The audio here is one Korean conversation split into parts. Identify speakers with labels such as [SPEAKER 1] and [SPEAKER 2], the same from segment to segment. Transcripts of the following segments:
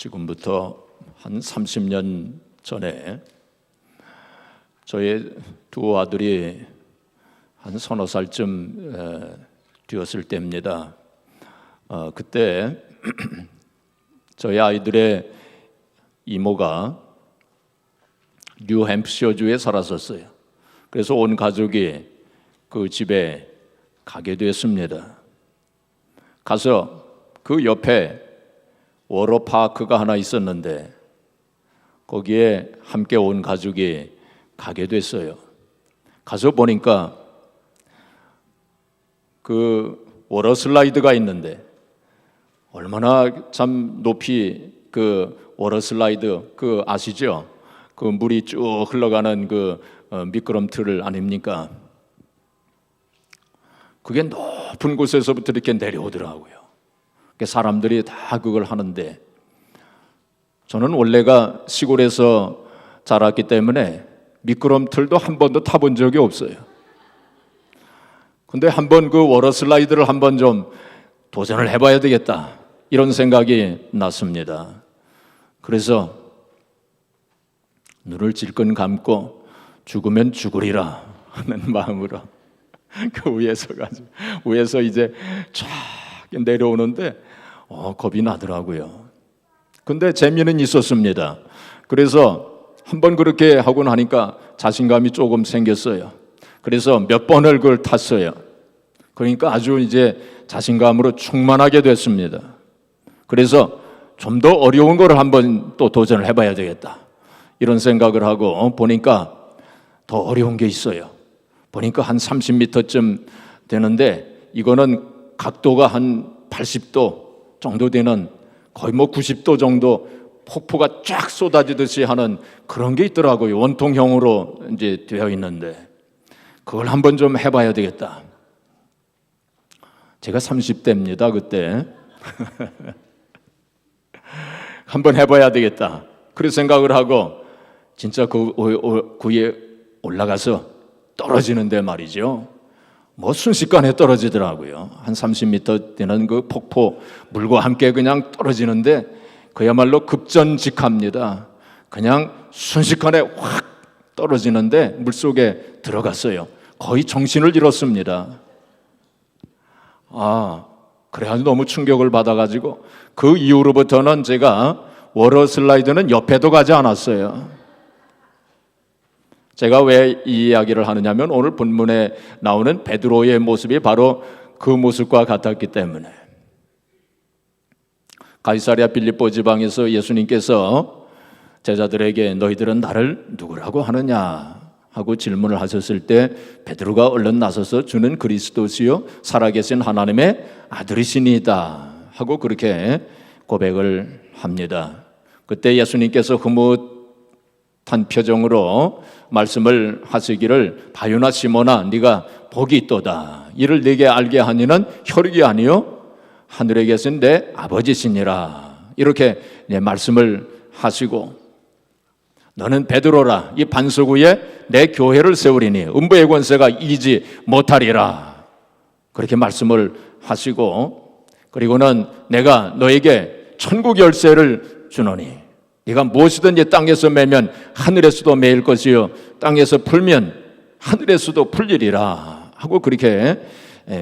[SPEAKER 1] 지금부터 한 30년 전에 저의 두 아들이 한 서너 살쯤 되었을 때입니다. 그때 저희 아이들의 이모가 뉴햄프셔주에 살았었어요. 그래서 온 가족이 그 집에 가게 되었습니다. 가서 그 옆에 워터파크가 하나 있었는데 거기에 함께 온 가족이 가게 됐어요. 가서 보니까 그 워터 슬라이드가 있는데 얼마나 참 높이 그 워터 슬라이드 그 아시죠? 그 물이 쭉 흘러가는 그 미끄럼틀 아닙니까? 그게 높은 곳에서부터 이렇게 내려오더라고요. 사람들이 다 그걸 하는데 저는 원래가 시골에서 자랐기 때문에 미끄럼틀도 한 번도 타본 적이 없어요. 근데 한번 그 워터 슬라이드를 한번 좀 도전을 해봐야 되겠다 이런 생각이 났습니다. 그래서 눈을 질끈 감고 죽으면 죽으리라 하는 마음으로 그 위에서 이제 쫙 내려오는데 겁이 나더라고요. 근데 재미는 있었습니다. 그래서 한번 그렇게 하고 나니까 자신감이 조금 생겼어요. 그래서 몇 번을 그걸 탔어요. 그러니까 아주 이제 자신감으로 충만하게 됐습니다. 그래서 좀 더 어려운 걸 한번 또 도전을 해봐야 되겠다 이런 생각을 하고 보니까 더 어려운 게 있어요. 보니까 한 30m쯤 되는데 이거는 각도가 한 80도 정도 되는 거의 90도 정도 폭포가 쫙 쏟아지듯이 하는 그런 게 있더라고요. 원통형으로 이제 되어 있는데 그걸 한번 좀 해봐야 되겠다. 제가 30대입니다 그때. 한번 해봐야 되겠다. 그런 생각을 하고 진짜 그 위에 올라가서 떨어지는데 말이죠. 순식간에 떨어지더라고요. 한 30m 되는 그 폭포 물과 함께 그냥 떨어지는데 그야말로 급전직합니다. 그냥 순식간에 확 떨어지는데 물속에 들어갔어요. 거의 정신을 잃었습니다. 그래가지고 너무 충격을 받아가지고 그 이후로부터는 제가 워터 슬라이드는 옆에도 가지 않았어요. 제가 왜 이 이야기를 하느냐면 오늘 본문에 나오는 베드로의 모습이 바로 그 모습과 같았기 때문에. 가이사랴 빌립보 지방에서 예수님께서 제자들에게 너희들은 나를 누구라고 하느냐 하고 질문을 하셨을 때 베드로가 얼른 나서서 주는 그리스도시요 살아계신 하나님의 아들이시니이다 하고 그렇게 고백을 합니다. 그때 예수님께서 흐뭇한 표정으로 말씀을 하시기를 바요나 시몬아 네가 복이 있도다. 이를 네게 알게 하니는 혈육이 아니요 하늘에 계신 내 아버지시니라. 이렇게 말씀을 하시고 너는 베드로라. 이 반석 위에 내 교회를 세우리니 음부의 권세가 이기지 못하리라. 그렇게 말씀을 하시고 그리고는 내가 너에게 천국 열쇠를 주노니 네가 무엇이든지 땅에서 매면 하늘에서도 매일 것이요 땅에서 풀면 하늘에서도 풀리리라 하고 그렇게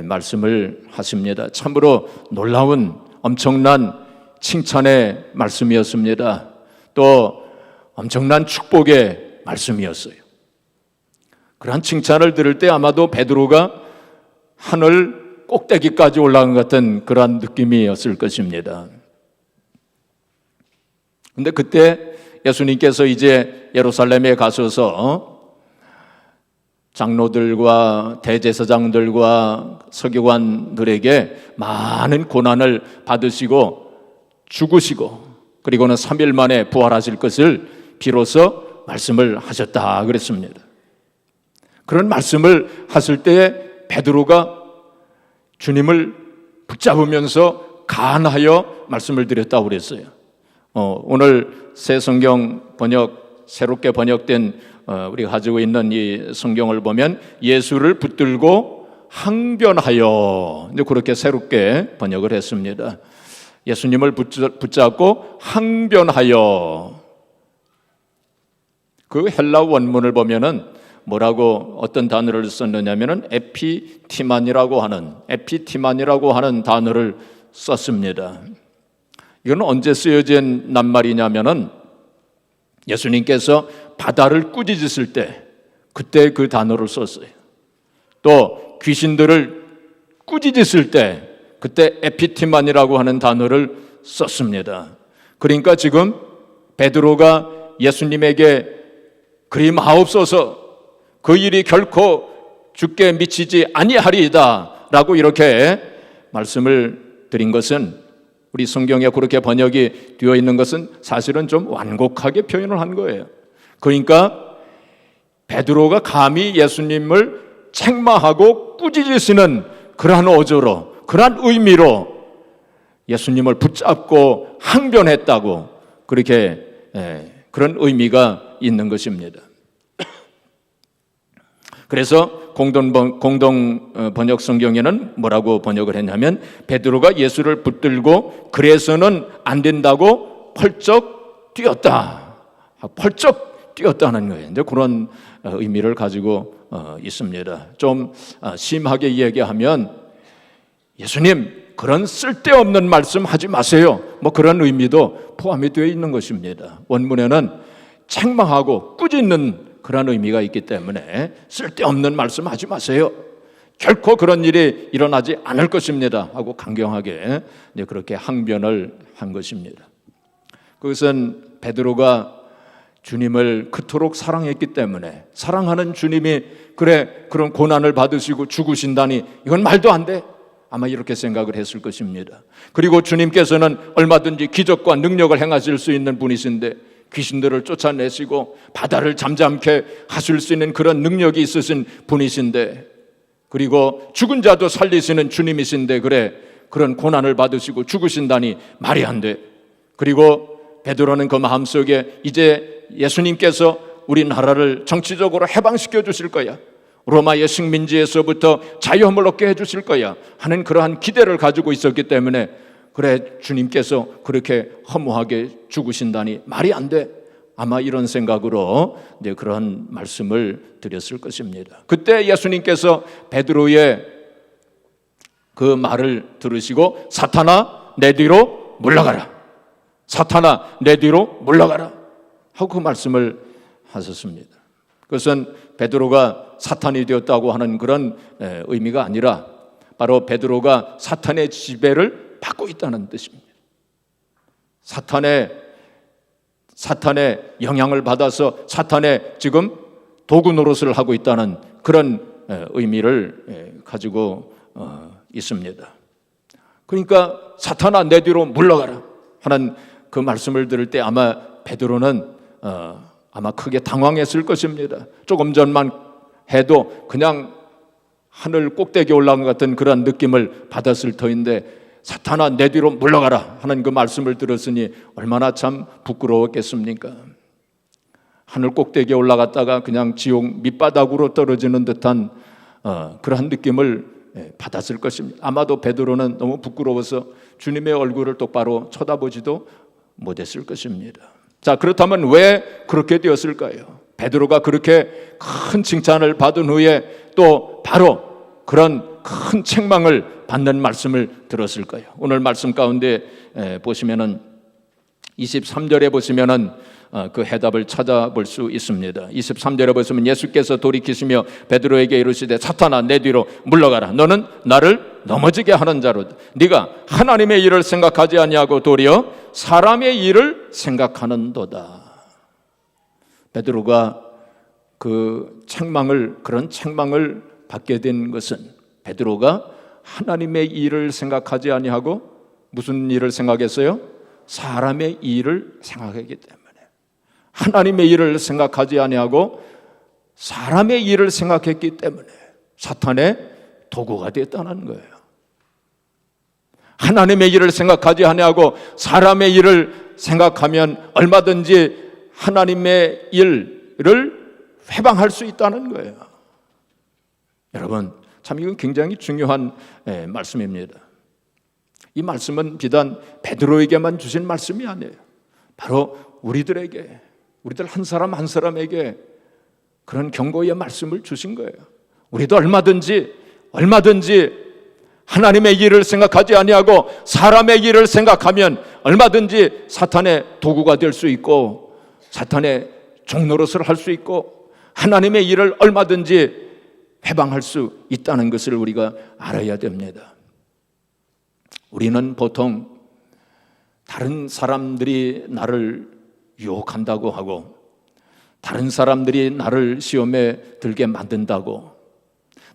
[SPEAKER 1] 말씀을 하십니다. 참으로 놀라운 엄청난 칭찬의 말씀이었습니다. 또 엄청난 축복의 말씀이었어요. 그러한 칭찬을 들을 때 아마도 베드로가 하늘 꼭대기까지 올라간 것 같은 그러한 느낌이었을 것입니다. 근데 그때 예수님께서 이제 예루살렘에 가셔서 장로들과 대제사장들과 서기관들에게 많은 고난을 받으시고 죽으시고 그리고는 3일 만에 부활하실 것을 비로소 말씀을 하셨다 그랬습니다. 그런 말씀을 하실 때에 베드로가 주님을 붙잡으면서 간하여 말씀을 드렸다고 그랬어요. 오늘 새 성경 번역 새롭게 번역된 우리가 가지고 있는 이 성경을 보면 예수를 붙들고 항변하여 그렇게 새롭게 번역을 했습니다. 예수님을 붙잡고 항변하여. 그 헬라 원문을 보면은 뭐라고 어떤 단어를 썼느냐면은 에피티만이라고 하는 단어를 썼습니다. 이건 언제 쓰여진 낱말이냐면은 예수님께서 바다를 꾸짖으실 때 그때 그 단어를 썼어요. 또 귀신들을 꾸짖으실 때 그때 에피티만이라고 하는 단어를 썼습니다. 그러니까 지금 베드로가 예수님에게 그리 마옵소서, 그 일이 결코 주께 미치지 아니하리이다 라고 이렇게 말씀을 드린 것은, 우리 성경에 그렇게 번역이 되어 있는 것은 사실은 좀 완곡하게 표현을 한 거예요. 그러니까 베드로가 감히 예수님을 책망하고 꾸짖으시는 그러한 어조로, 그러한 의미로 예수님을 붙잡고 항변했다고, 그렇게 그런 의미가 있는 것입니다. 그래서 공동 번역 성경에는 뭐라고 번역을 했냐면, 베드로가 예수를 붙들고 그래서는 안 된다고 펄쩍 뛰었다. 펄쩍 뛰었다는 거예요. 이제 그런 의미를 가지고 있습니다. 좀 심하게 이야기하면, 예수님 그런 쓸데없는 말씀 하지 마세요, 뭐 그런 의미도 포함이 되어 있는 것입니다. 원문에는 책망하고 꾸짖는 그런 의미가 있기 때문에 쓸데없는 말씀 하지 마세요, 결코 그런 일이 일어나지 않을 것입니다 하고 강경하게 그렇게 항변을 한 것입니다. 그것은 베드로가 주님을 그토록 사랑했기 때문에, 사랑하는 주님이 그런 고난을 받으시고 죽으신다니 이건 말도 안 돼, 아마 이렇게 생각을 했을 것입니다. 그리고 주님께서는 얼마든지 기적과 능력을 행하실 수 있는 분이신데, 귀신들을 쫓아내시고 바다를 잠잠케 하실 수 있는 그런 능력이 있으신 분이신데, 그리고 죽은 자도 살리시는 주님이신데 그런 고난을 받으시고 죽으신다니 말이 안 돼. 그리고 베드로는 그 마음속에 이제 예수님께서 우리나라를 정치적으로 해방시켜 주실 거야, 로마의 식민지에서부터 자유함을 얻게 해주실 거야 하는 그러한 기대를 가지고 있었기 때문에, 주님께서 그렇게 허무하게 죽으신다니 말이 안 돼, 아마 이런 생각으로 그런 말씀을 드렸을 것입니다. 그때 예수님께서 베드로의 그 말을 들으시고 사탄아 내 뒤로 물러가라, 사탄아 내 뒤로 물러가라 하고 그 말씀을 하셨습니다. 그것은 베드로가 사탄이 되었다고 하는 그런 의미가 아니라, 바로 베드로가 사탄의 지배를 받고 있다는 뜻입니다. 사탄의 영향을 받아서 사탄의 지금 도구 노릇을 하고 있다는 그런 의미를 가지고 있습니다. 그러니까 사탄아 내 뒤로 물러가라 하는 그 말씀을 들을 때 아마 베드로는 아마 크게 당황했을 것입니다. 조금 전만 해도 그냥 하늘 꼭대기에 올라간 것 같은 그런 느낌을 받았을 터인데, 사탄아 내 뒤로 물러가라 하는 그 말씀을 들었으니 얼마나 참 부끄러웠겠습니까? 하늘 꼭대기에 올라갔다가 그냥 지옥 밑바닥으로 떨어지는 듯한 그러한 느낌을 받았을 것입니다. 아마도 베드로는 너무 부끄러워서 주님의 얼굴을 똑바로 쳐다보지도 못했을 것입니다. 자, 그렇다면 왜 그렇게 되었을까요? 베드로가 그렇게 큰 칭찬을 받은 후에 또 바로 그런 큰 책망을 받는 말씀을 들었을까요? 오늘 말씀 가운데 보시면은 23절에 보시면은 그 해답을 찾아볼 수 있습니다. 23절에 보시면 예수께서 돌이키시며 베드로에게 이르시되 사탄아 내 뒤로 물러가라, 너는 나를 넘어지게 하는 자로다. 네가 하나님의 일을 생각하지 아니하고 도리어 사람의 일을 생각하는도다. 베드로가 그런 책망을 받게 된 것은, 베드로가 하나님의 일을 생각하지 아니하고 무슨 일을 생각했어요? 사람의 일을 생각했기 때문에. 하나님의 일을 생각하지 아니하고 사람의 일을 생각했기 때문에 사탄의 도구가 됐다는 거예요. 하나님의 일을 생각하지 아니하고 사람의 일을 생각하면 얼마든지 하나님의 일을 회방할 수 있다는 거예요. 여러분, 참 이건 굉장히 중요한 말씀입니다. 이 말씀은 비단 베드로에게만 주신 말씀이 아니에요. 바로 우리들에게, 우리들 한 사람 한 사람에게 그런 경고의 말씀을 주신 거예요. 우리도 얼마든지 하나님의 일을 생각하지 아니하고 사람의 일을 생각하면 얼마든지 사탄의 도구가 될 수 있고 사탄의 종노릇을 할 수 있고 하나님의 일을 얼마든지 해방할 수 있다는 것을 우리가 알아야 됩니다. 우리는 보통 다른 사람들이 나를 유혹한다고 하고 다른 사람들이 나를 시험에 들게 만든다고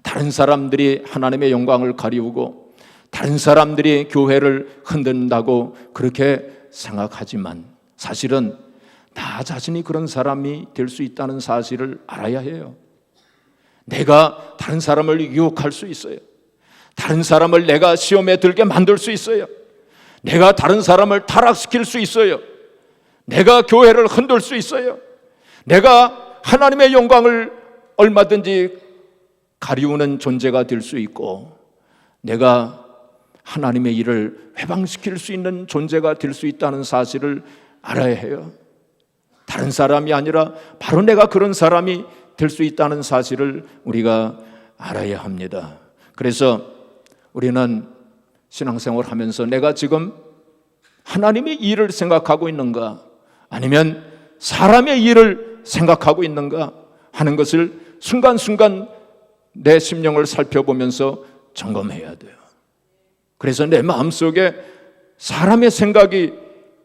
[SPEAKER 1] 다른 사람들이 하나님의 영광을 가리우고 다른 사람들이 교회를 흔든다고 그렇게 생각하지만 사실은 나 자신이 그런 사람이 될 수 있다는 사실을 알아야 해요. 내가 다른 사람을 유혹할 수 있어요. 다른 사람을 내가 시험에 들게 만들 수 있어요. 내가 다른 사람을 타락시킬 수 있어요. 내가 교회를 흔들 수 있어요. 내가 하나님의 영광을 얼마든지 가리우는 존재가 될 수 있고 내가 하나님의 일을 회방시킬 수 있는 존재가 될 수 있다는 사실을 알아야 해요. 다른 사람이 아니라 바로 내가 그런 사람이 될 수 있다는 사실을 우리가 알아야 합니다. 그래서 우리는 신앙생활을 하면서 내가 지금 하나님의 일을 생각하고 있는가 아니면 사람의 일을 생각하고 있는가 하는 것을 순간순간 내 심령을 살펴보면서 점검해야 돼요. 그래서 내 마음속에 사람의 생각이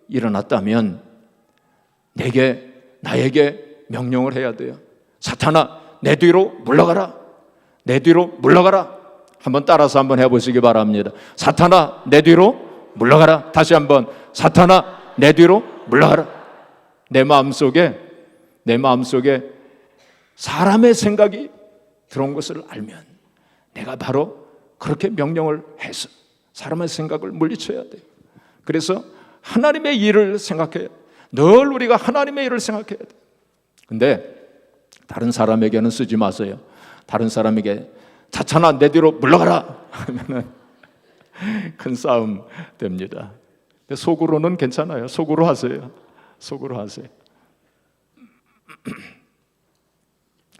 [SPEAKER 1] 일어났다면 나에게 명령을 해야 돼요. 사탄아, 내 뒤로 물러가라. 내 뒤로 물러가라. 한번 따라서 한번 해보시기 바랍니다. 사탄아, 내 뒤로 물러가라. 다시 한번, 사탄아, 내 뒤로 물러가라. 내 마음속에 사람의 생각이 들어온 것을 알면 내가 바로 그렇게 명령을 해서 사람의 생각을 물리쳐야 돼요. 그래서 하나님의 일을 생각해요. 늘 우리가 하나님의 일을 생각해야 돼요. 근데 다른 사람에게는 쓰지 마세요. 다른 사람에게 사탄아 내 뒤로 물러가라 하면은 큰 싸움 됩니다. 속으로는 괜찮아요. 속으로 하세요.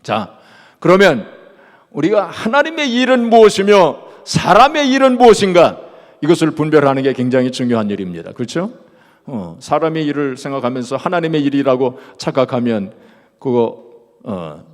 [SPEAKER 1] 자, 그러면 우리가 하나님의 일은 무엇이며 사람의 일은 무엇인가 이것을 분별하는 게 굉장히 중요한 일입니다. 그렇죠? 사람의 일을 생각하면서 하나님의 일이라고 착각하면 그거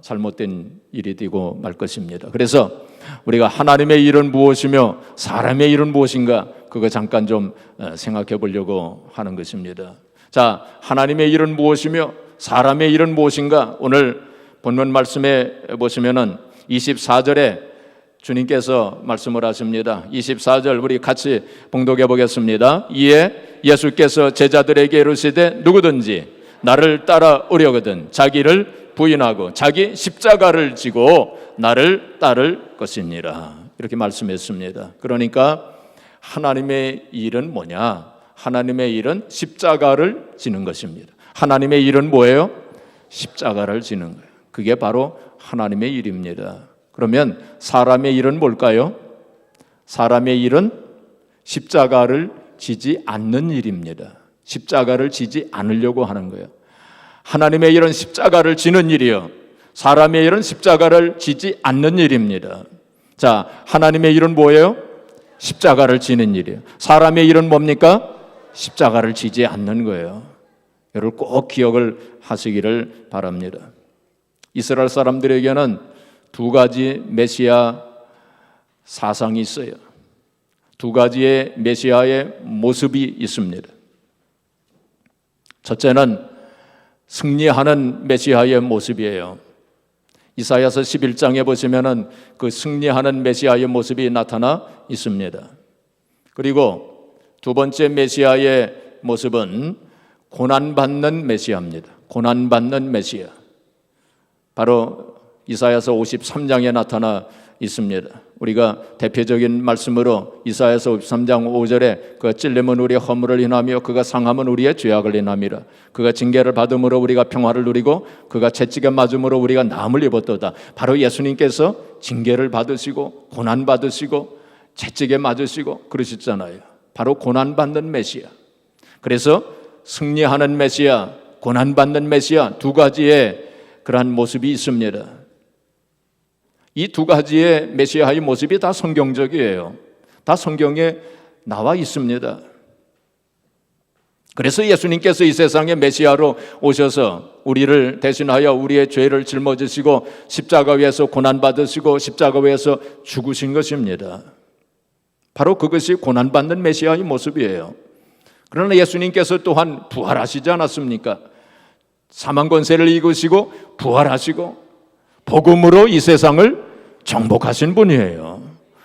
[SPEAKER 1] 잘못된 일이 되고 말 것입니다. 그래서 우리가 하나님의 일은 무엇이며 사람의 일은 무엇인가 그거 잠깐 좀 생각해 보려고 하는 것입니다. 자, 하나님의 일은 무엇이며 사람의 일은 무엇인가 오늘 본문 말씀에 보시면은 24절에 주님께서 말씀을 하십니다. 24절 우리 같이 봉독해 보겠습니다. 이에 예수께서 제자들에게 이르시되 누구든지 나를 따라오려거든 자기를 부인하고 자기 십자가를 지고 나를 따를 것이니라 이렇게 말씀했습니다. 그러니까 하나님의 일은 뭐냐? 하나님의 일은 십자가를 지는 것입니다. 하나님의 일은 뭐예요? 십자가를 지는 거예요. 그게 바로 하나님의 일입니다. 그러면 사람의 일은 뭘까요? 사람의 일은 십자가를 지지 않는 일입니다. 십자가를 지지 않으려고 하는 거예요. 하나님의 일은 십자가를 지는 일이요. 사람의 일은 십자가를 지지 않는 일입니다. 자, 하나님의 일은 뭐예요? 십자가를 지는 일이에요. 사람의 일은 뭡니까? 십자가를 지지 않는 거예요. 여러분 꼭 기억을 하시기를 바랍니다. 이스라엘 사람들에게는 두 가지 메시아 사상이 있어요. 두 가지의 메시아의 모습이 있습니다. 첫째는 승리하는 메시아의 모습이에요. 이사야서 11장에 보시면은 그 승리하는 메시아의 모습이 나타나 있습니다. 그리고 두 번째 메시아의 모습은 고난받는 메시아입니다. 고난받는 메시아. 바로 이사야서 53장에 나타나 있습니다. 우리가 대표적인 말씀으로 이사야서 53장 5절에 그가 찔림은 우리의 허물을 인하며 그가 상함은 우리의 죄악을 인함이라. 그가 징계를 받음으로 우리가 평화를 누리고 그가 채찍에 맞음으로 우리가 나음을 입었도다. 바로 예수님께서 징계를 받으시고 고난 받으시고 채찍에 맞으시고 그러셨잖아요. 바로 고난받는 메시아. 그래서 승리하는 메시아, 고난받는 메시아, 두 가지의 그러한 모습이 있습니다. 이 두 가지의 메시아의 모습이 다 성경적이에요. 다 성경에 나와 있습니다. 그래서 예수님께서 이 세상에 메시아로 오셔서 우리를 대신하여 우리의 죄를 짊어지시고 십자가 위에서 고난받으시고 십자가 위에서 죽으신 것입니다. 바로 그것이 고난받는 메시아의 모습이에요. 그러나 예수님께서 또한 부활하시지 않았습니까? 사망 권세를 이기시고 부활하시고 복음으로 이 세상을 정복하신 분이에요.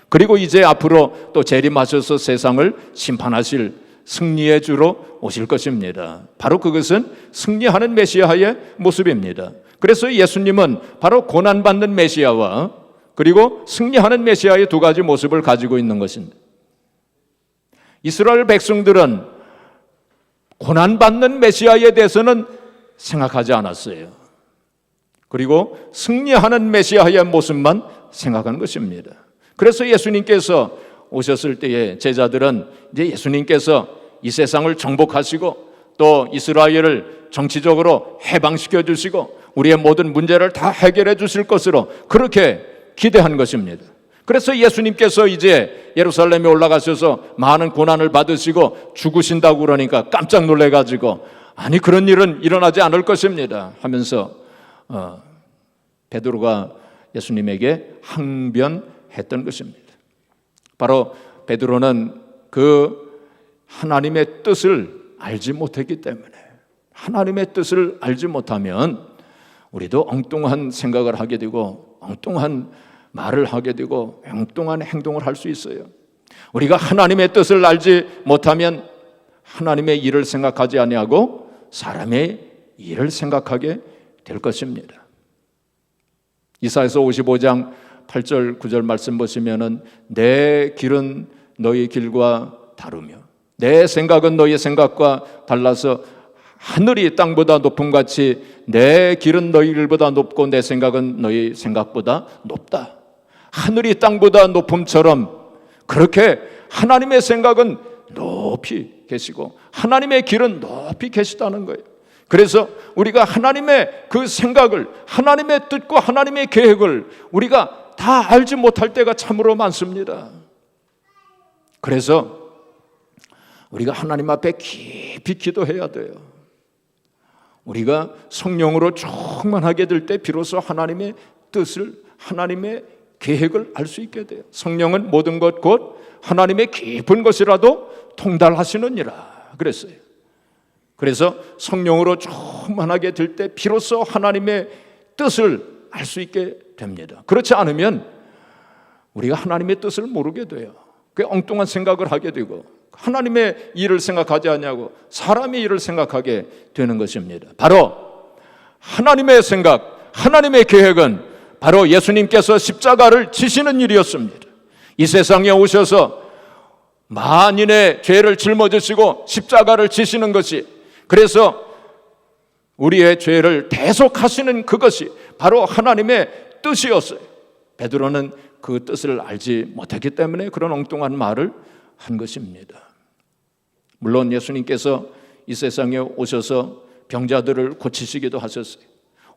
[SPEAKER 1] 그리고 이제 앞으로 또 재림하셔서 세상을 심판하실 승리의 주로 오실 것입니다. 바로 그것은 승리하는 메시아의 모습입니다. 그래서 예수님은 바로 고난받는 메시아와 그리고 승리하는 메시아의 두 가지 모습을 가지고 있는 것입니다. 이스라엘 백성들은 고난받는 메시아에 대해서는 생각하지 않았어요. 그리고 승리하는 메시아의 모습만 생각하는 것입니다. 그래서 예수님께서 오셨을 때에 제자들은 이제 예수님께서 이 세상을 정복하시고 또 이스라엘을 정치적으로 해방시켜 주시고 우리의 모든 문제를 다 해결해 주실 것으로 그렇게 기대한 것입니다. 그래서 예수님께서 이제 예루살렘에 올라가셔서 많은 고난을 받으시고 죽으신다고 그러니까 깜짝 놀래가지고 아니 그런 일은 일어나지 않을 것입니다 하면서 베드로가 예수님에게 항변했던 것입니다. 바로 베드로는 그 하나님의 뜻을 알지 못했기 때문에 하나님의 뜻을 알지 못하면 우리도 엉뚱한 생각을 하게 되고 엉뚱한 말을 하게 되고 엉뚱한 행동을 할 수 있어요. 우리가 하나님의 뜻을 알지 못하면 하나님의 일을 생각하지 아니하고 사람의 일을 생각하게 될 것입니다. 이사야서 55장 8절 9절 말씀 보시면은 내 길은 너희 길과 다르며 내 생각은 너희 생각과 달라서 하늘이 땅보다 높음같이 내 길은 너희 길보다 높고 내 생각은 너희 생각보다 높다. 하늘이 땅보다 높음처럼 그렇게 하나님의 생각은 높이 계시고 하나님의 길은 높이 계시다는 거예요. 그래서 우리가 하나님의 그 생각을 하나님의 뜻과 하나님의 계획을 우리가 다 알지 못할 때가 참으로 많습니다. 그래서 우리가 하나님 앞에 깊이 기도해야 돼요. 우리가 성령으로 충만하게 될 때 비로소 하나님의 뜻을 하나님의 계획을 알 수 있게 돼요. 성령은 모든 것 곧 하나님의 깊은 것이라도 통달하시느니라 그랬어요. 그래서 성령으로 충만하게 될 때 비로소 하나님의 뜻을 알 수 있게 됩니다. 그렇지 않으면 우리가 하나님의 뜻을 모르게 돼요. 그 엉뚱한 생각을 하게 되고 하나님의 일을 생각하지 않냐고 사람의 일을 생각하게 되는 것입니다. 바로 하나님의 생각, 하나님의 계획은 바로 예수님께서 십자가를 지시는 일이었습니다. 이 세상에 오셔서 만인의 죄를 짊어지시고 십자가를 지시는 것이 그래서 우리의 죄를 대속하시는 그것이 바로 하나님의 뜻이었어요. 베드로는 그 뜻을 알지 못했기 때문에 그런 엉뚱한 말을 한 것입니다. 물론 예수님께서 이 세상에 오셔서 병자들을 고치시기도 하셨어요.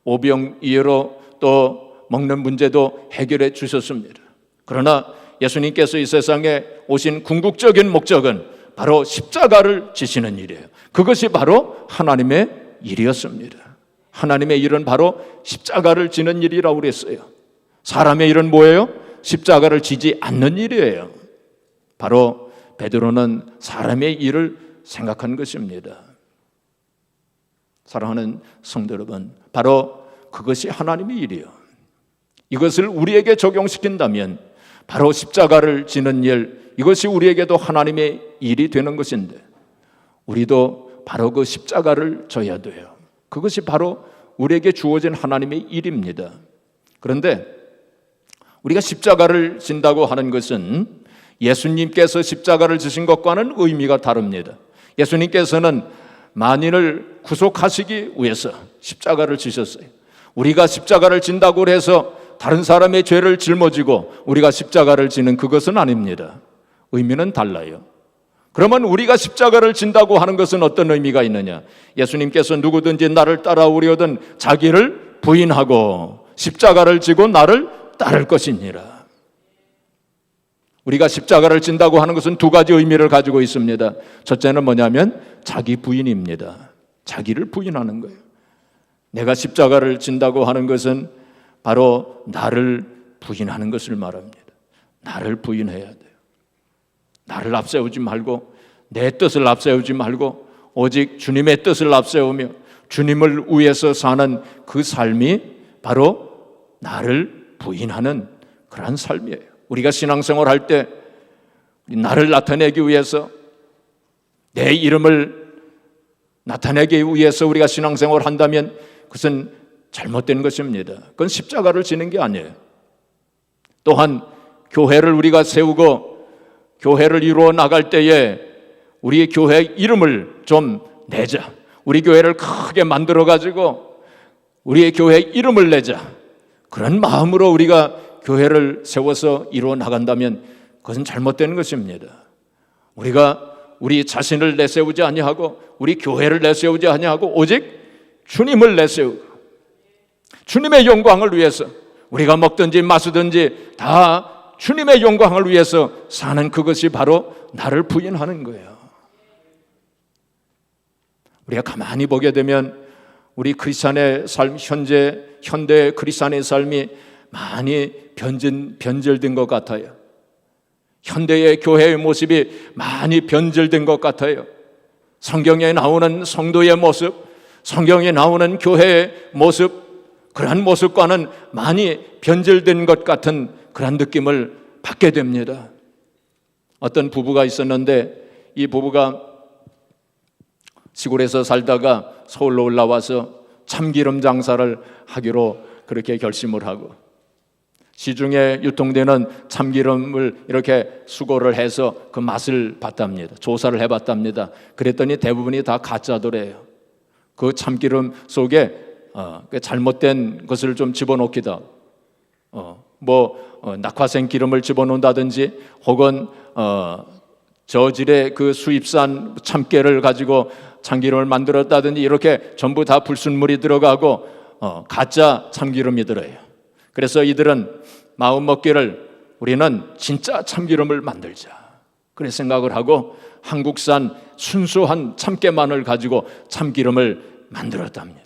[SPEAKER 1] 오병이어로 또 먹는 문제도 해결해 주셨습니다. 그러나 예수님께서 이 세상에 오신 궁극적인 목적은 바로 십자가를 지시는 일이에요. 그것이 바로 하나님의 일이었습니다. 하나님의 일은 바로 십자가를 지는 일이라고 그랬어요. 사람의 일은 뭐예요? 십자가를 지지 않는 일이에요. 바로 베드로는 사람의 일을 생각한 것입니다. 사랑하는 성도 여러분, 바로 그것이 하나님의 일이에요. 이것을 우리에게 적용시킨다면 바로 십자가를 지는 일, 이것이 우리에게도 하나님의 일이 되는 것인데 우리도 바로 그 십자가를 져야 돼요. 그것이 바로 우리에게 주어진 하나님의 일입니다. 그런데 우리가 십자가를 진다고 하는 것은 예수님께서 십자가를 지신 것과는 의미가 다릅니다. 예수님께서는 만인을 구속하시기 위해서 십자가를 지셨어요. 우리가 십자가를 진다고 해서 다른 사람의 죄를 짊어지고 우리가 십자가를 지는 그것은 아닙니다. 의미는 달라요. 그러면 우리가 십자가를 진다고 하는 것은 어떤 의미가 있느냐? 예수님께서 누구든지 나를 따라오려든 자기를 부인하고 십자가를 지고 나를 따를 것이니라. 우리가 십자가를 진다고 하는 것은 두 가지 의미를 가지고 있습니다. 첫째는 뭐냐면 자기 부인입니다. 자기를 부인하는 거예요. 내가 십자가를 진다고 하는 것은 바로 나를 부인하는 것을 말합니다. 나를 부인해야 돼요. 나를 앞세우지 말고 내 뜻을 앞세우지 말고 오직 주님의 뜻을 앞세우며 주님을 위해서 사는 그 삶이 바로 나를 부인하는 그러한 삶이에요. 우리가 신앙생활 할 때 나를 나타내기 위해서 내 이름을 나타내기 위해서 우리가 신앙생활을 한다면 그것은 잘못된 것입니다. 그건 십자가를 지는 게 아니에요. 또한 교회를 우리가 세우고 교회를 이루어 나갈 때에 우리의 교회 이름을 좀 내자. 우리 교회를 크게 만들어 가지고 우리의 교회 이름을 내자. 그런 마음으로 우리가 교회를 세워서 이루어 나간다면 그것은 잘못된 것입니다. 우리가 우리 자신을 내세우지 아니하고 우리 교회를 내세우지 아니하고 오직 주님을 내세우고 주님의 영광을 위해서 우리가 먹든지 마시든지 다 주님의 영광을 위해서 사는 그것이 바로 나를 부인하는 거예요. 우리가 가만히 보게 되면 우리 크리스찬의 삶, 현대 크리스찬의 삶이 많이 변절된 것 같아요. 현대의 교회의 모습이 많이 변절된 것 같아요. 성경에 나오는 성도의 모습, 성경에 나오는 교회의 모습, 그러한 모습과는 많이 변절된 것 같은 그런 느낌을 받게 됩니다. 어떤 부부가 있었는데 이 부부가 시골에서 살다가 서울로 올라와서 참기름 장사를 하기로 그렇게 결심을 하고 시중에 유통되는 참기름을 이렇게 수거를 해서 그 맛을 봤답니다. 조사를 해봤답니다. 그랬더니 대부분이 다 가짜더래요. 그 참기름 속에 잘못된 것을 좀 집어넣기도 낙화생 기름을 집어넣는다든지 혹은 저질의 그 수입산 참깨를 가지고 참기름을 만들었다든지 이렇게 전부 다 불순물이 들어가고 가짜 참기름이 들어요. 그래서 이들은 마음 먹기를 우리는 진짜 참기름을 만들자 그래 생각을 하고 한국산 순수한 참깨만을 가지고 참기름을 만들었답니다.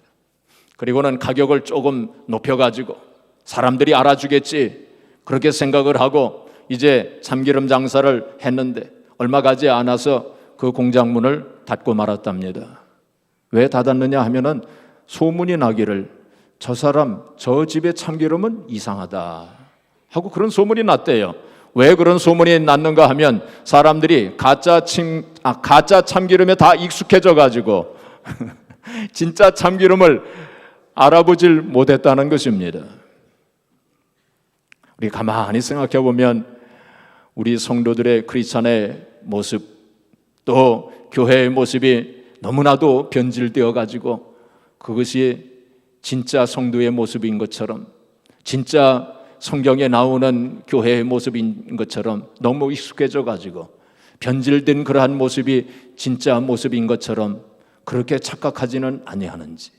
[SPEAKER 1] 그리고는 가격을 조금 높여가지고 사람들이 알아주겠지 그렇게 생각을 하고 이제 참기름 장사를 했는데 얼마 가지 않아서 그 공장문을 닫고 말았답니다. 왜 닫았느냐 하면은 소문이 나기를 저 사람 저 집의 참기름은 이상하다 하고 그런 소문이 났대요. 왜 그런 소문이 났는가 하면 사람들이 가짜 참기름에 다 익숙해져 가지고 진짜 참기름을 알아보질 못했다는 것입니다. 우리 가만히 생각해 보면 우리 성도들의 크리스찬의 모습 또 교회의 모습이 너무나도 변질되어 가지고 그것이 진짜 성도의 모습인 것처럼 진짜 성경에 나오는 교회의 모습인 것처럼 너무 익숙해져 가지고 변질된 그러한 모습이 진짜 모습인 것처럼 그렇게 착각하지는 아니하는지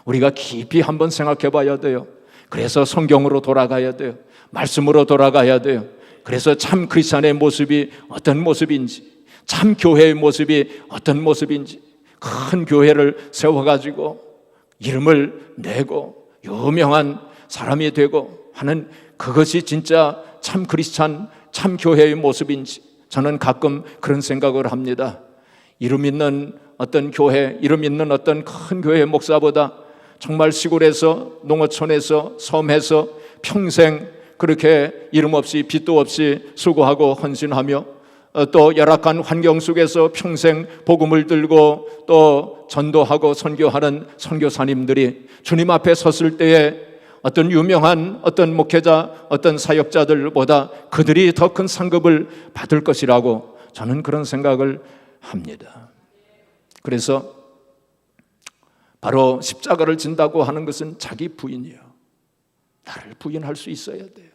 [SPEAKER 1] 우리가 깊이 한번 생각해 봐야 돼요. 그래서 성경으로 돌아가야 돼요. 말씀으로 돌아가야 돼요. 그래서 참 크리스찬의 모습이 어떤 모습인지 참 교회의 모습이 어떤 모습인지 큰 교회를 세워가지고 이름을 내고 유명한 사람이 되고 하는 그것이 진짜 참 크리스찬 참 교회의 모습인지 저는 가끔 그런 생각을 합니다. 이름 있는 어떤 교회 이름 있는 어떤 큰 교회의 목사보다 정말 시골에서 농어촌에서 섬에서 평생 그렇게 이름 없이 빚도 없이 수고하고 헌신하며 또 열악한 환경 속에서 평생 복음을 들고 또 전도하고 선교하는 선교사님들이 주님 앞에 섰을 때에 어떤 유명한 어떤 목회자 어떤 사역자들보다 그들이 더 큰 상급을 받을 것이라고 저는 그런 생각을 합니다. 그래서 바로 십자가를 진다고 하는 것은 자기 부인이에요. 나를 부인할 수 있어야 돼요.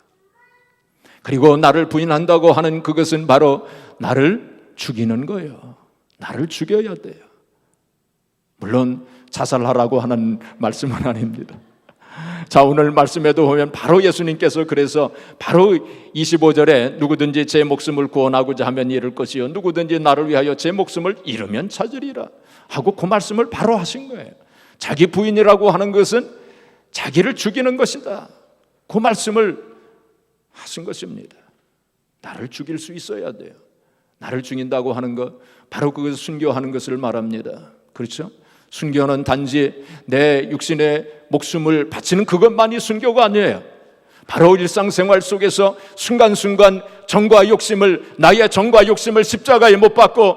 [SPEAKER 1] 그리고 나를 부인한다고 하는 그것은 바로 나를 죽이는 거예요. 나를 죽여야 돼요. 물론 자살하라고 하는 말씀은 아닙니다. 자, 오늘 말씀에도 보면 바로 예수님께서 그래서 바로 25절에 누구든지 제 목숨을 구원하고자 하면 잃을 것이요 누구든지 나를 위하여 제 목숨을 잃으면 찾으리라 하고 그 말씀을 바로 하신 거예요. 자기 부인이라고 하는 것은 자기를 죽이는 것이다. 그 말씀을 하신 것입니다. 나를 죽일 수 있어야 돼요. 나를 죽인다고 하는 것, 바로 그것을 순교하는 것을 말합니다. 그렇죠? 순교는 단지 내 육신의 목숨을 바치는 그것만이 순교가 아니에요. 바로 일상생활 속에서 순간순간 나의 정과 욕심을 십자가에 못 박고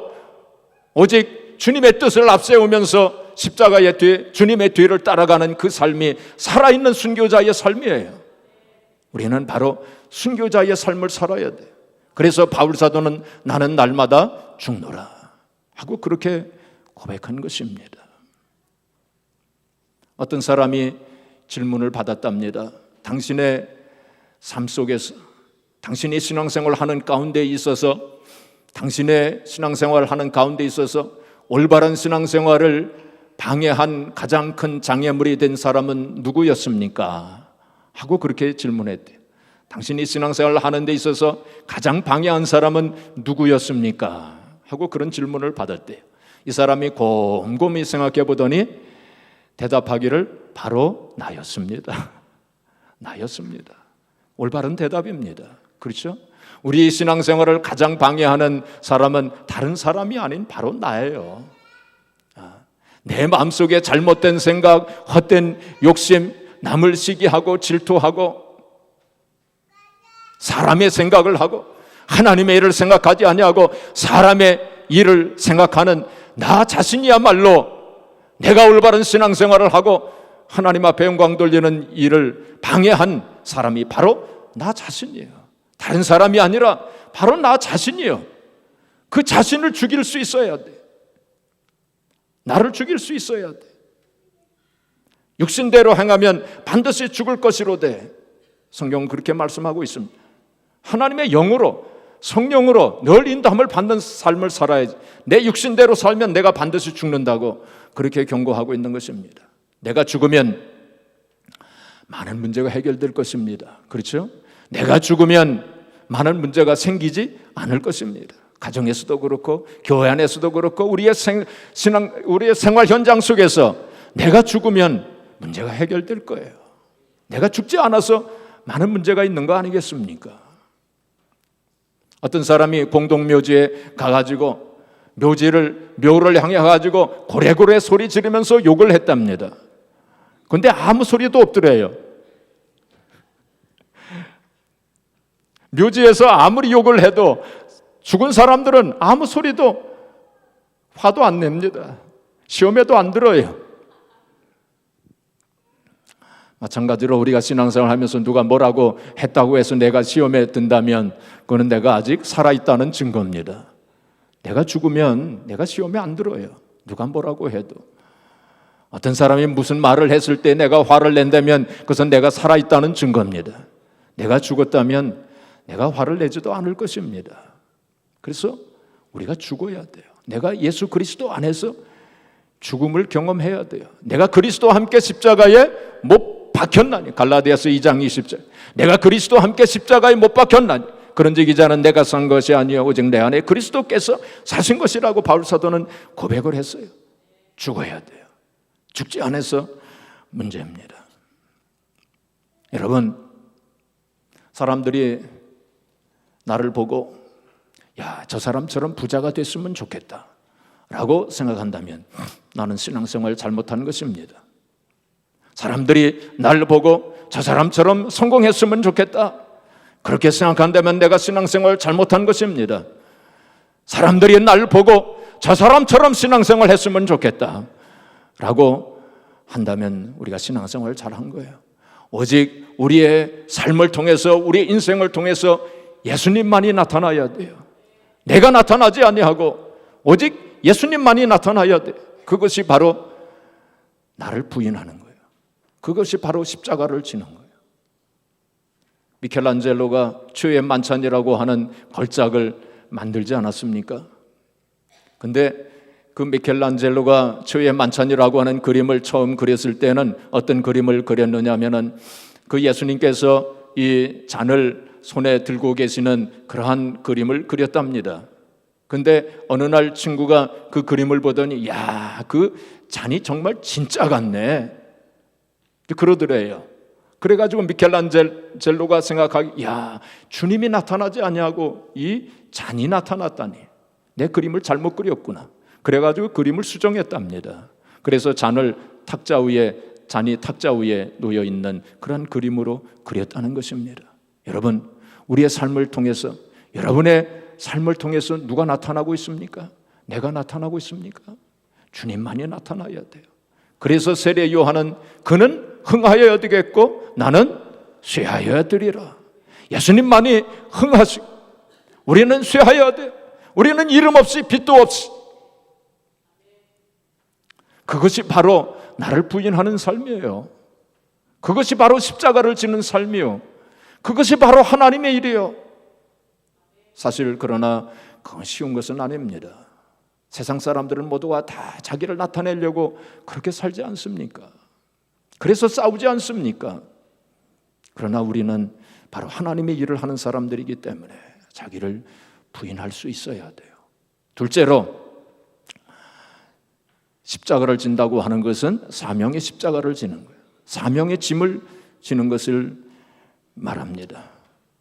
[SPEAKER 1] 오직 주님의 뜻을 앞세우면서 십자가의 뒤에 주님의 뒤를 따라가는 그 삶이 살아있는 순교자의 삶이에요. 우리는 바로 순교자의 삶을 살아야 돼요. 그래서 바울 사도는 나는 날마다 죽노라 하고 그렇게 고백한 것입니다. 어떤 사람이 질문을 받았답니다. 당신의 삶 속에서 당신이 신앙생활을 하는 가운데 있어서 당신의 신앙생활을 하는 가운데 있어서 올바른 신앙생활을 방해한 가장 큰 장애물이 된 사람은 누구였습니까? 하고 그렇게 질문했대요. 당신이 신앙생활을 하는 데 있어서 가장 방해한 사람은 누구였습니까? 하고 그런 질문을 받았대요. 이 사람이 곰곰이 생각해 보더니 대답하기를 바로 나였습니다. 나였습니다. 올바른 대답입니다. 그렇죠? 우리 신앙생활을 가장 방해하는 사람은 다른 사람이 아닌 바로 나예요. 내 마음속에 잘못된 생각, 헛된 욕심, 남을 시기하고 질투하고 사람의 생각을 하고 하나님의 일을 생각하지 아니하고 사람의 일을 생각하는 나 자신이야말로 내가 올바른 신앙생활을 하고 하나님 앞에 영광 돌리는 일을 방해한 사람이 바로 나 자신이에요. 다른 사람이 아니라 바로 나 자신이에요. 그 자신을 죽일 수 있어야 돼. 나를 죽일 수 있어야 돼. 육신대로 행하면 반드시 죽을 것이로되 성경은 그렇게 말씀하고 있습니다. 하나님의 영으로 성령으로 늘 인도함을 받는 삶을 살아야지. 내 육신대로 살면 내가 반드시 죽는다고 그렇게 경고하고 있는 것입니다. 내가 죽으면 많은 문제가 해결될 것입니다. 그렇죠? 내가 죽으면 많은 문제가 생기지 않을 것입니다. 가정에서도 그렇고 교회 안에서도 그렇고 우리의 생활 현장 속에서 내가 죽으면 문제가 해결될 거예요. 내가 죽지 않아서 많은 문제가 있는 거 아니겠습니까? 어떤 사람이 공동묘지에 가가지고 묘를 향해 가지고 고래고래 소리 지르면서 욕을 했답니다. 그런데 아무 소리도 없더래요. 묘지에서 아무리 욕을 해도 죽은 사람들은 아무 소리도 화도 안 냅니다. 시험에도 안 들어요. 마찬가지로 우리가 신앙생활 하면서 누가 뭐라고 했다고 해서 내가 시험에 든다면 그거는 내가 아직 살아있다는 증거입니다. 내가 죽으면 내가 시험에 안 들어요. 누가 뭐라고 해도. 어떤 사람이 무슨 말을 했을 때 내가 화를 낸다면 그것은 내가 살아있다는 증거입니다. 내가 죽었다면 내가 화를 내지도 않을 것입니다. 그래서 우리가 죽어야 돼요. 내가 예수 그리스도 안에서 죽음을 경험해야 돼요. 내가 그리스도와 함께 십자가에 못 박혔나니 갈라디아서 2장 20절 내가 그리스도와 함께 십자가에 못 박혔나니 그런즉 이제는 내가 산 것이 아니요 오직 내 안에 그리스도께서 사신 것이라고 바울 사도는 고백을 했어요. 죽어야 돼요. 죽지 않아서 문제입니다. 여러분, 사람들이 나를 보고 야, 저 사람처럼 부자가 됐으면 좋겠다 라고 생각한다면 나는 신앙생활 잘못한 것입니다. 사람들이 나를 보고 저 사람처럼 성공했으면 좋겠다 그렇게 생각한다면 내가 신앙생활 잘못한 것입니다. 사람들이 나를 보고 저 사람처럼 신앙생활 했으면 좋겠다 라고 한다면 우리가 신앙생활을 잘한 거예요. 오직 우리의 삶을 통해서 우리의 인생을 통해서 예수님만이 나타나야 돼요. 내가 나타나지 아니하고 오직 예수님만이 나타나야 돼. 그것이 바로 나를 부인하는 거예요. 그것이 바로 십자가를 지는 거예요. 미켈란젤로가 주의 만찬이라고 하는 걸작을 만들지 않았습니까? 근데 그 미켈란젤로가 주의 만찬이라고 하는 그림을 처음 그렸을 때는 어떤 그림을 그렸느냐 하면은 그 예수님께서 이 잔을 손에 들고 계시는 그러한 그림을 그렸답니다. 근데 어느 날 친구가 그 그림을 보더니 야, 그 잔이 정말 진짜 같네 그러더래요. 그래가지고 미켈란젤로가 생각하기 야, 주님이 나타나지 않냐고 이 잔이 나타났다니 내 그림을 잘못 그렸구나. 그래가지고 그림을 수정했답니다. 그래서 잔이 탁자 위에 놓여 있는 그런 그림으로 그렸다는 것입니다. 여러분, 우리의 삶을 통해서, 여러분의 삶을 통해서 누가 나타나고 있습니까? 내가 나타나고 있습니까? 주님만이 나타나야 돼요. 그래서 세례 요한은 그는 흥하여야 되겠고 나는 쇠하여야 되리라. 예수님만이 흥하시고 우리는 쇠하여야 돼요. 우리는 이름 없이 빛도 없이. 그것이 바로 나를 부인하는 삶이에요. 그것이 바로 십자가를 지는 삶이요. 그것이 바로 하나님의 일이에요. 사실 그러나 그건 쉬운 것은 아닙니다. 세상 사람들은 모두가 다 자기를 나타내려고 그렇게 살지 않습니까? 그래서 싸우지 않습니까? 그러나 우리는 바로 하나님의 일을 하는 사람들이기 때문에 자기를 부인할 수 있어야 돼요. 둘째로 십자가를 진다고 하는 것은 사명의 십자가를 지는 거예요. 사명의 짐을 지는 것을 말합니다.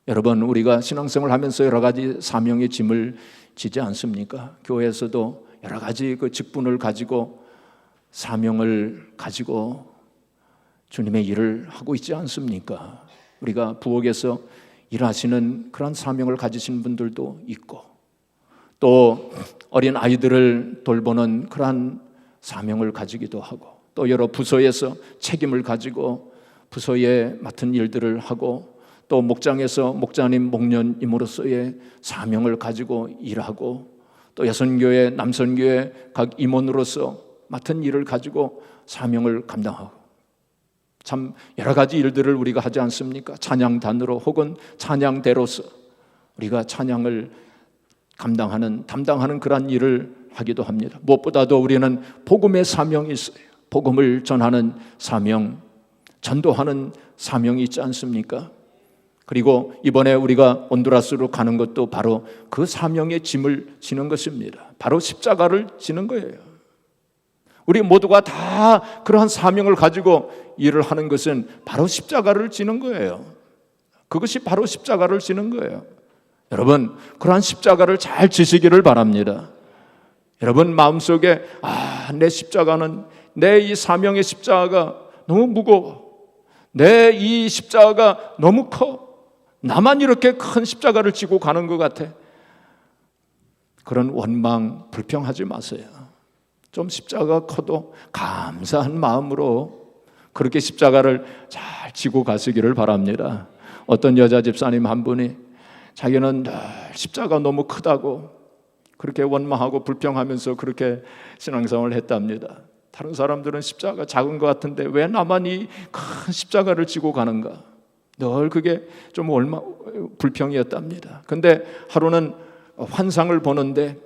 [SPEAKER 1] 여러분, 우리가 신앙생활을 하면서 여러 가지 사명의 짐을 지지 않습니까? 교회에서도 여러 가지 그 직분을 가지고 사명을 가지고 주님의 일을 하고 있지 않습니까? 우리가 부엌에서 일하시는 그런 사명을 가지신 분들도 있고 또 어린 아이들을 돌보는 그러한 사명을 가지기도 하고 또 여러 부서에서 책임을 가지고 부서에 맡은 일들을 하고 또 목장에서 목자님, 목련임으로서의 사명을 가지고 일하고 또 여선교회, 남선교회 각 임원으로서 맡은 일을 가지고 사명을 감당하고 참 여러 가지 일들을 우리가 하지 않습니까? 찬양단으로 혹은 찬양대로서 우리가 찬양을 담당하는 그런 일을 하기도 합니다. 무엇보다도 우리는 복음의 사명이 있어요. 복음을 전하는 사명, 전도하는 사명이 있지 않습니까? 그리고 이번에 우리가 온두라스로 가는 것도 바로 그 사명의 짐을 지는 것입니다. 바로 십자가를 지는 거예요. 우리 모두가 다 그러한 사명을 가지고 일을 하는 것은 바로 십자가를 지는 거예요. 그것이 바로 십자가를 지는 거예요. 여러분, 그러한 십자가를 잘 지시기를 바랍니다. 여러분 마음속에 내 십자가는 내 이 사명의 십자가가 너무 무거워. 내 이 십자가가 너무 커. 나만 이렇게 큰 십자가를 지고 가는 것 같아. 그런 원망, 불평하지 마세요. 좀 십자가가 커도 감사한 마음으로 그렇게 십자가를 잘 지고 가시기를 바랍니다. 어떤 여자 집사님 한 분이 자기는 늘 십자가 너무 크다고 그렇게 원망하고 불평하면서 그렇게 신앙생활을 했답니다. 다른 사람들은 십자가가 작은 것 같은데 왜 나만 이 큰 십자가를 지고 가는가? 늘 그게 좀 불평이었답니다. 근데 하루는 환상을 보는데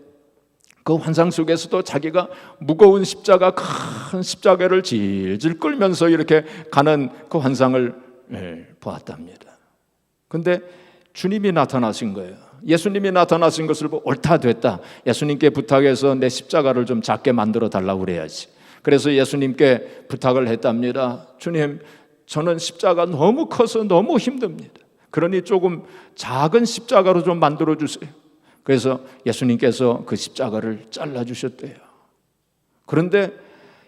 [SPEAKER 1] 그 환상 속에서도 자기가 무거운 십자가, 큰 십자가를 질질 끌면서 이렇게 가는 그 환상을 보았답니다. 근데 주님이 나타나신 거예요. 예수님이 나타나신 것을 보고 옳다 됐다. 예수님께 부탁해서 내 십자가를 좀 작게 만들어 달라고 그래야지. 그래서 예수님께 부탁을 했답니다. 주님, 저는 십자가 너무 커서 너무 힘듭니다. 그러니 조금 작은 십자가로 좀 만들어 주세요. 그래서 예수님께서 그 십자가를 잘라주셨대요. 그런데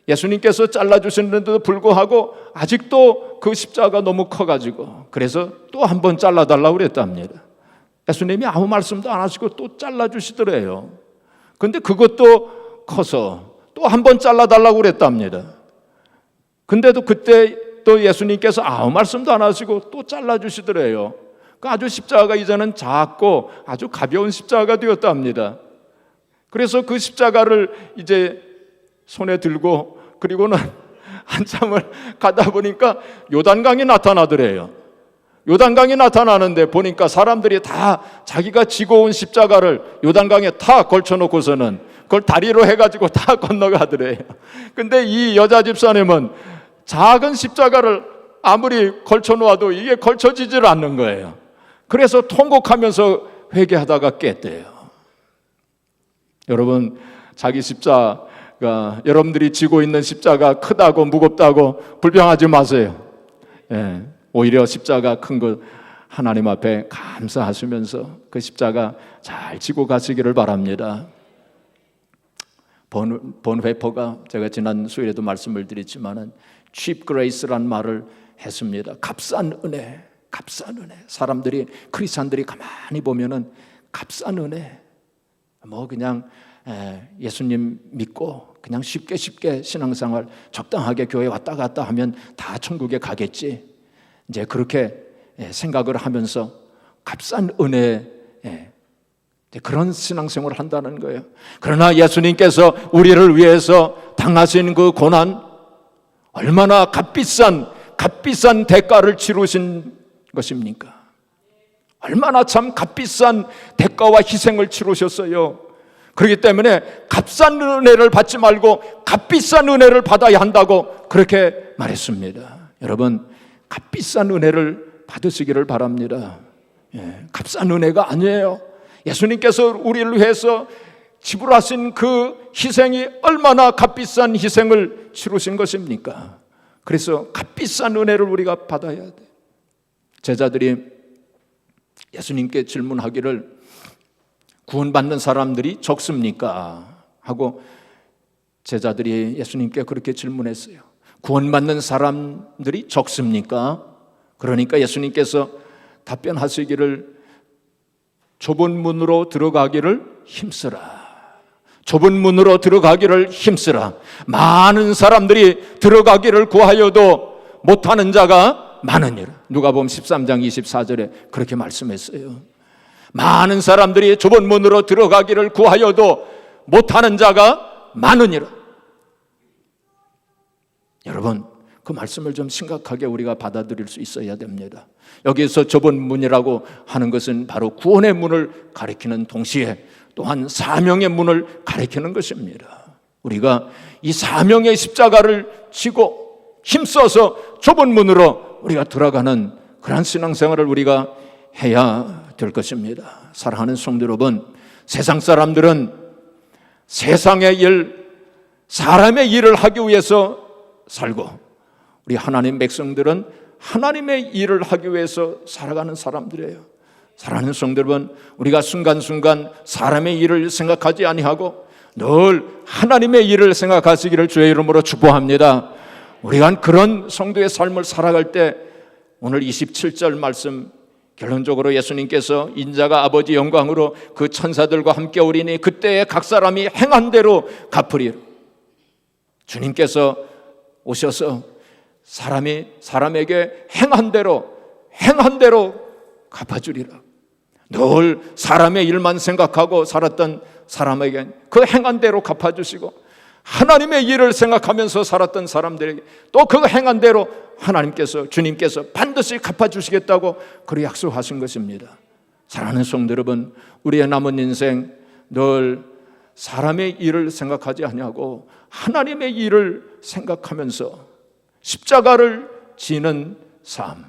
[SPEAKER 1] 예수님께서 잘라주셨는데도 불구하고 아직도 그 십자가가 너무 커가지고 그래서 또 한 번 잘라달라고 그랬답니다. 예수님이 아무 말씀도 안 하시고 또 잘라주시더래요. 근데 그것도 커서 또 한 번 잘라달라고 그랬답니다. 근데도 그때 또 예수님께서 아무 말씀도 안 하시고 또 잘라주시더래요. 아주 십자가가 이제는 작고 아주 가벼운 십자가가 되었답니다. 그래서 그 십자가를 이제 손에 들고 그리고는 한참을 가다 보니까 요단강이 나타나더래요. 요단강이 나타나는데 보니까 사람들이 다 자기가 지고 온 십자가를 요단강에 다 걸쳐놓고서는 그걸 다리로 해가지고 다 건너가더래요. 근데 이 여자 집사님은 작은 십자가를 아무리 걸쳐놓아도 이게 걸쳐지질 않는 거예요. 그래서 통곡하면서 회개하다가 깼대요. 여러분, 자기 십자가, 여러분들이 지고 있는 십자가 크다고 무겁다고 불평하지 마세요. 예, 오히려 십자가 큰 것 하나님 앞에 감사하시면서 그 십자가 잘 지고 가시기를 바랍니다. 본회퍼가 제가 지난 수요일에도 말씀을 드렸지만은 cheap grace란 말을 했습니다. 값싼 은혜, 값싼 은혜. 사람들이, 크리스찬들이 가만히 보면은 값싼 은혜, 뭐 그냥 예수님 믿고 그냥 쉽게 신앙생활 적당하게 교회 왔다 갔다 하면 다 천국에 가겠지, 이제 그렇게 생각을 하면서 값싼 은혜, 그런 신앙생활을 한다는 거예요. 그러나 예수님께서 우리를 위해서 당하신 그 고난, 얼마나 값비싼 대가를 치르신 것입니까? 얼마나 참 값비싼 대가와 희생을 치르셨어요. 그렇기 때문에 값싼 은혜를 받지 말고 값비싼 은혜를 받아야 한다고 그렇게 말했습니다. 여러분, 값비싼 은혜를 받으시기를 바랍니다. 값싼 은혜가 아니에요. 예수님께서 우리를 위해서 지불하신 그 희생이 얼마나 값비싼 희생을 치르신 것입니까? 그래서 값비싼 은혜를 우리가 받아야 돼. 제자들이 예수님께 질문하기를 구원받는 사람들이 적습니까? 하고 제자들이 예수님께 그렇게 질문했어요. 구원받는 사람들이 적습니까? 그러니까 예수님께서 답변하시기를 좁은 문으로 들어가기를 힘쓰라. 좁은 문으로 들어가기를 힘쓰라. 많은 사람들이 들어가기를 구하여도 못하는 자가 많으니라. 누가복음 13장 24절에 그렇게 말씀했어요. 많은 사람들이 좁은 문으로 들어가기를 구하여도 못하는 자가 많으니라. 여러분, 그 말씀을 좀 심각하게 우리가 받아들일 수 있어야 됩니다. 여기에서 좁은 문이라고 하는 것은 바로 구원의 문을 가리키는 동시에 또한 사명의 문을 가리키는 것입니다. 우리가 이 사명의 십자가를 지고 힘써서 좁은 문으로 우리가 들어가는 그런 신앙생활을 우리가 해야 될 것입니다. 사랑하는 성도 여러분, 세상 사람들은 세상의 일, 사람의 일을 하기 위해서 살고, 우리 하나님 백성들은 하나님의 일을 하기 위해서 살아가는 사람들이에요. 사랑하는 성도 여러분, 우리가 순간순간 사람의 일을 생각하지 아니하고 늘 하나님의 일을 생각하시기를 주의 이름으로 축복합니다. 우리가 그런 성도의 삶을 살아갈 때 오늘 27절 말씀, 결론적으로 예수님께서 인자가 아버지 영광으로 그 천사들과 함께 오리니 그때에 각 사람이 행한 대로 갚으리라. 주님께서 오셔서 사람에게 행한 대로 갚아주리라. 늘 사람의 일만 생각하고 살았던 사람에게 그 행한 대로 갚아주시고, 하나님의 일을 생각하면서 살았던 사람들에게 또 그 행한 대로 주님께서 반드시 갚아주시겠다고 그렇게 약속하신 것입니다. 사랑하는 성도 여러분, 우리의 남은 인생 늘 사람의 일을 생각하지 아니하고 하나님의 일을 생각하면서 십자가를 지는 삶,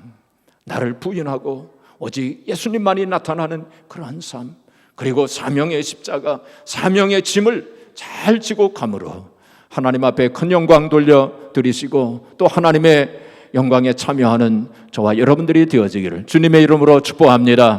[SPEAKER 1] 나를 부인하고 오직 예수님만이 나타나는 그러한 삶, 그리고 사명의 십자가, 사명의 짐을 잘 지고 감으로 하나님 앞에 큰 영광 돌려드리시고 또 하나님의 영광에 참여하는 저와 여러분들이 되어지기를 주님의 이름으로 축복합니다.